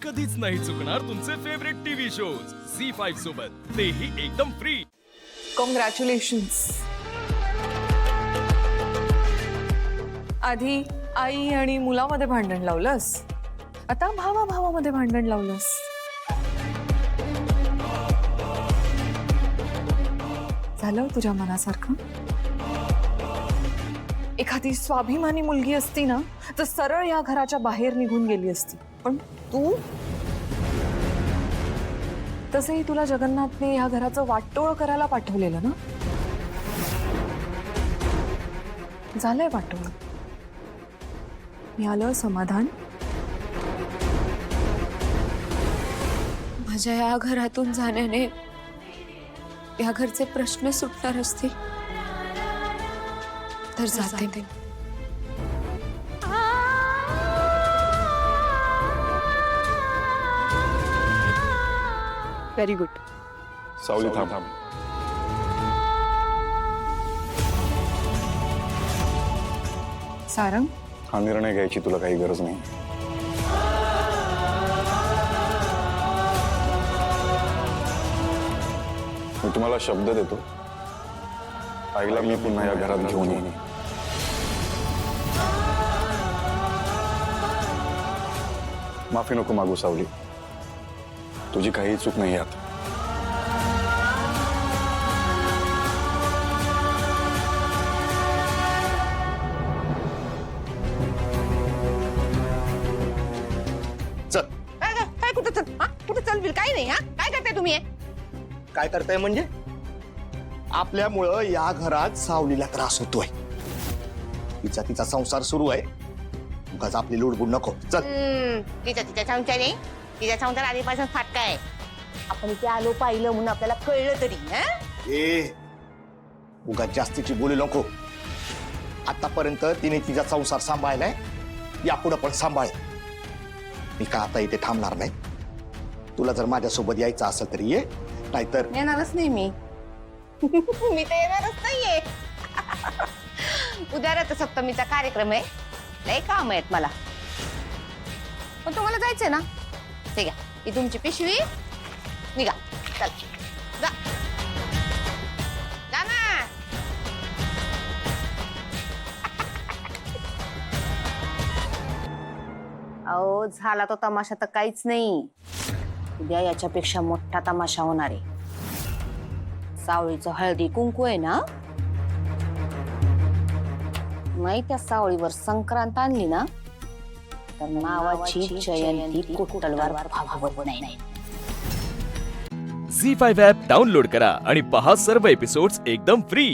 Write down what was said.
कधीच नाही चुकणार तुमचे फेवरेट टीव्ही शोज झी5 सोबत, तेही एकदम फ्री। कॉंग्रॅच्युलेशन्स। आधी आई आणि मुलामध्ये भांडण लावलंस, आता भावाभावामध्ये भांडण लावलंस। झालं तुझ्या मनासारखं? एखादी स्वाभिमानी मुलगी असती ना तर सरळ या घराच्या बाहेर निघून गेली असती, पण तू तसंही तुला जगन्नाथने या घराचं वाटोळ करायला पाठवलेलं ना। झालंय वाटोळ, मिळालं समाधान। माझ्या या घरातून जाण्याने या घरचे प्रश्न सुटणार असतील तर जाते। Very good. सावली थांब। सारंग, हा निर्णय घ्यायची तुला काही गरज नाही। मी तुम्हाला शब्द देतो, आईला मी पुन्हा या घरात घेऊन येईन। माफी नको मागू सावली, तुझी काही चूक नाही यात। चल। काय कुठं चल? हा कुठं चल बिल काही नाही। हा काय करताय तुम्ही? काय करताय म्हणजे? आपल्यामुळं या घरात सावलीला त्रास होतोय। तिचा संसार सुरू आहे, उगाच आपली लुडबुड नको। चल। तिच्या संसार नाही, तिच्या संसार आधीपासून फाटका आहे। आपण इथे आलो पाहिलं म्हणून आपल्याला कळलं तरी ए उगाच जास्तीची बोलू नको। आतापर्यंत तिने तिचा संसार सांभाळलाय, यापुढे पण सांभाळ। मी का आता इथे थांबणार नाही। तुला जर माझ्यासोबत यायचं असेल तरी ये, नाहीतर येणारच नाही मी। मी तर येणारच नाहीये। उद्या रथसप्तमीचा कार्यक्रम आहे, लय काम आहेत मला। पण तुम्हाला जायचंय ना, ठीक आहे, ही तुमची पिशवी, निघा चल जा जा ना। अहो झाला तो तमाशा तर काहीच नाही, उद्या याच्यापेक्षा मोठा तमाशा होणार आहे। सावळीचं हळदी कुंकू आहे ना, नाही त्या सावळीवर संक्रांत आणली ना तर नावाची जयंती कुठलवार भागवत नाही। झी5 ॲप डाउनलोड करा आणि पहा सर्व एपिसोड्स एकदम फ्री।